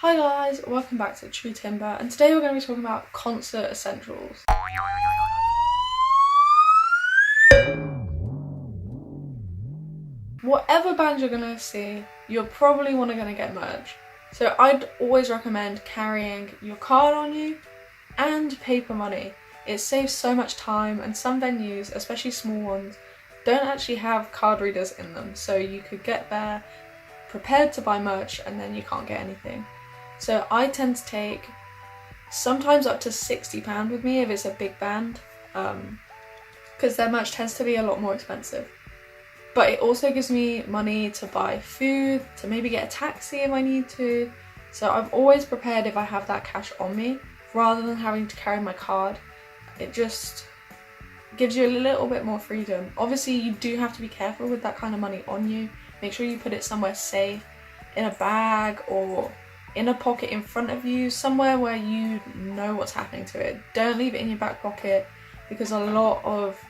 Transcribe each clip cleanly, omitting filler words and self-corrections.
Hi guys, welcome back to True Timbre, and today we're going to be talking about concert essentials. Whatever band you're going to see, you're probably going to get merch. So I'd always recommend carrying your card on you and paper money. It saves so much time, and some venues, especially small ones, don't actually have card readers in them, so you could get there prepared to buy merch and then you can't get anything. So I tend to take sometimes up to £60 with me if it's a big band, because their merch tends to be a lot more expensive. But it also gives me money to buy food, to maybe get a taxi if I need to. So I'm always prepared if I have that cash on me, rather than having to carry my card. It just gives you a little bit more freedom. Obviously you do have to be careful with that kind of money on you. Make sure you put it somewhere safe, in a bag or in a pocket in front of you, somewhere where you know what's happening to it. Don't leave it in your back pocket, because a lot of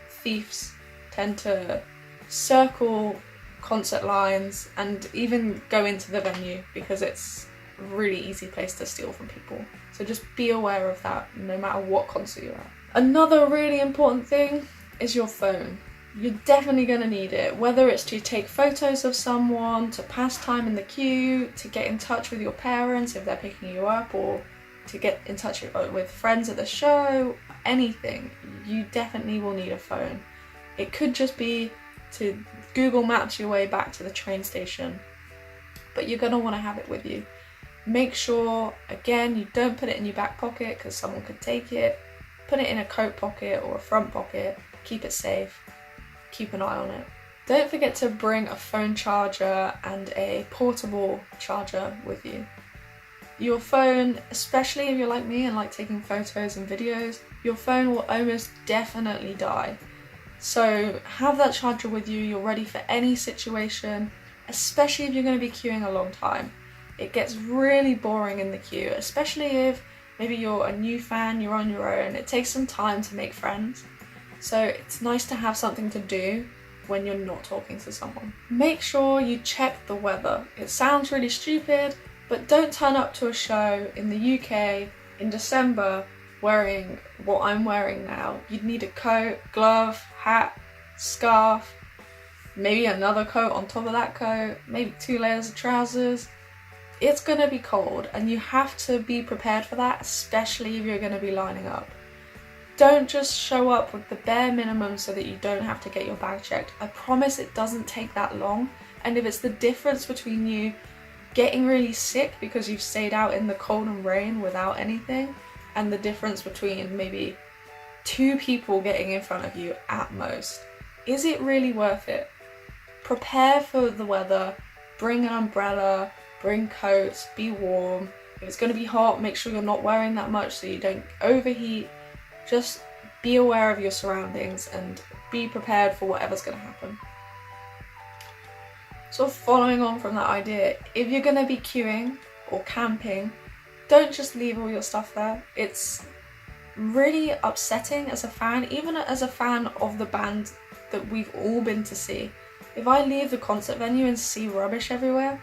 thieves tend to circle concert lines and even go into the venue, because it's a really easy place to steal from people. So just be aware of that no matter what concert you're at. Another really important thing is your phone. You're definitely going to need it, whether it's to take photos of someone, to pass time in the queue, to get in touch with your parents if they're picking you up, or to get in touch with friends at the show, anything. You definitely will need a phone. It could just be to Google Maps your way back to the train station, but you're going to want to have it with you. Make sure, again, you don't put it in your back pocket because someone could take it. Put it in a coat pocket or a front pocket. Keep it safe. Keep an eye on it. Don't forget to bring a phone charger and a portable charger with you. Your phone, especially if you're like me and like taking photos and videos, your phone will almost definitely die. So have that charger with you. You're ready for any situation, especially if you're going to be queuing a long time. It gets really boring in the queue, especially if maybe you're a new fan, you're on your own. It takes some time to make friends. So it's nice to have something to do when you're not talking to someone. Make sure you check the weather. It sounds really stupid, but don't turn up to a show in the UK in December wearing what I'm wearing now. You'd need a coat, glove, hat, scarf, maybe another coat on top of that coat, maybe 2 layers of trousers. It's gonna be cold and you have to be prepared for that, especially if you're gonna be lining up. Don't just show up with the bare minimum so that you don't have to get your bag checked. I promise it doesn't take that long, and if it's the difference between you getting really sick because you've stayed out in the cold and rain without anything, and the difference between maybe 2 people getting in front of you at most, is it really worth it? Prepare for the weather, bring an umbrella, bring coats, be warm. If it's going to be hot, make sure you're not wearing that much so you don't overheat. Just be aware of your surroundings and be prepared for whatever's going to happen. So following on from that idea, if you're going to be queuing or camping, don't just leave all your stuff there. It's really upsetting as a fan, even as a fan of the band that we've all been to see. If I leave the concert venue and see rubbish everywhere,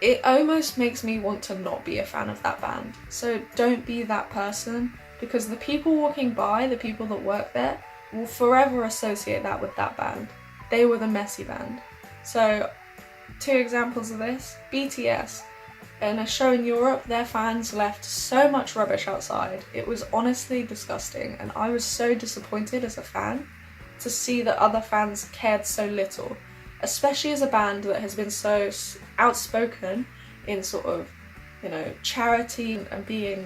it almost makes me want to not be a fan of that band. So don't be that person, because the people walking by, the people that work there, will forever associate that with that band. They were the messy band. So 2 examples of this. BTS. In a show in Europe, their fans left so much rubbish outside. It was honestly disgusting, and I was so disappointed as a fan to see that other fans cared so little, especially as a band that has been so outspoken in sort of, charity and being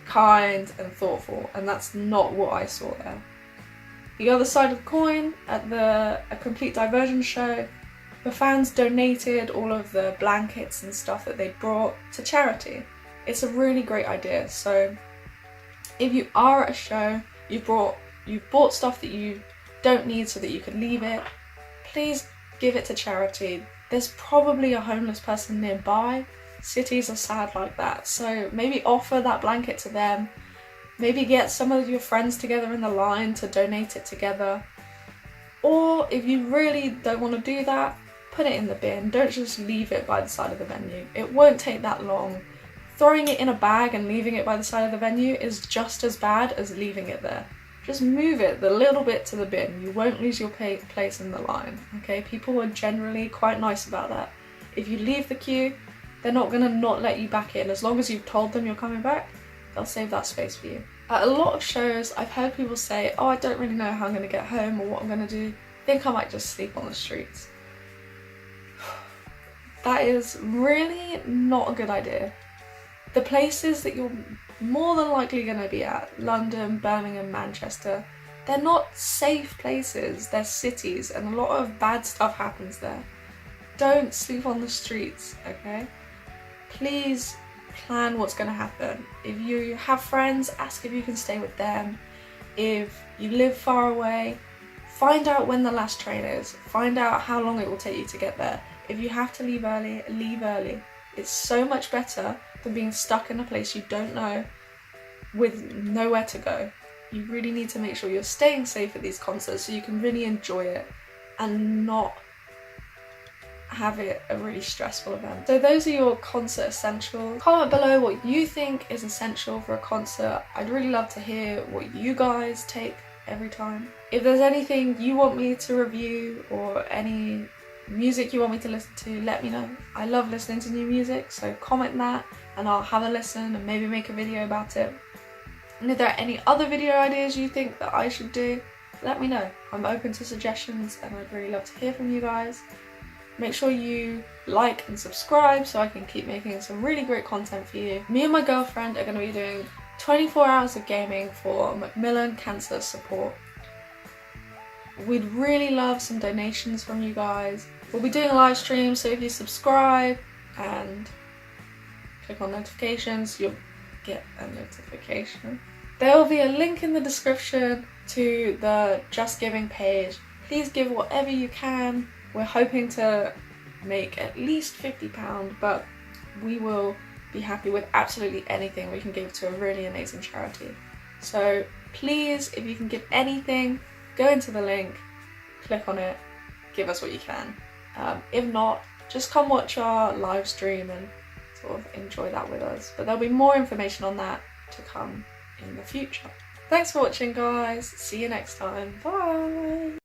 kind and thoughtful, and that's not what I saw there. The other side of the coin, at a Complete Diversion show, the fans donated all of the blankets and stuff that they brought to charity. It's a really great idea. So if you are at a show, you've bought stuff that you don't need so that you could leave it, please give it to charity. There's probably a homeless person nearby. Cities are sad like that, so maybe offer that blanket to them. Maybe get some of your friends together in the line to donate it together. Or if you really don't want to do that, put it in the bin. Don't just leave it by the side of the venue. It won't take that long. Throwing it in a bag and leaving it by the side of the venue is just as bad as leaving it there. Just move it the little bit to the bin. You won't lose your place in the line, okay? People are generally quite nice about that. If you leave the queue, they're not gonna not let you back in. As long as you've told them you're coming back, they'll save that space for you. At a lot of shows, I've heard people say, oh, I don't really know how I'm gonna get home or what I'm gonna do. I think I might just sleep on the streets. That is really not a good idea. The places that you're more than likely going to be at, London, Birmingham, Manchester, they're not safe places, they're cities, and a lot of bad stuff happens there. Don't sleep on the streets, okay? Please plan what's going to happen. If you have friends, ask if you can stay with them. If you live far away, find out when the last train is. Find out how long it will take you to get there. If you have to leave early, leave early. It's so much better than being stuck in a place you don't know with nowhere to go. You really need to make sure you're staying safe at these concerts so you can really enjoy it and not have it a really stressful event. So those are your concert essentials. Comment below what you think is essential for a concert. I'd really love to hear what you guys take every time. If there's anything you want me to review or any music you want me to listen to, let me know. I love listening to new music, so comment that and I'll have a listen and maybe make a video about it. And if there are any other video ideas you think that I should do, let me know. I'm open to suggestions and I'd really love to hear from you guys. Make sure you like and subscribe so I can keep making some really great content for you. Me and my girlfriend are going to be doing 24 hours of gaming for Macmillan Cancer Support. We'd really love some donations from you guys. We'll be doing a live stream, so if you subscribe and click on notifications, you'll get a notification. There will be a link in the description to the Just Giving page. Please give whatever you can. We're hoping to make at least £50, but we will be happy with absolutely anything we can give to a really amazing charity. So please, if you can give anything, go into the link, click on it, give us what you can. If not, just come watch our live stream and sort of enjoy that with us. But there'll be more information on that to come in the future. Thanks for watching, guys. See you next time. Bye!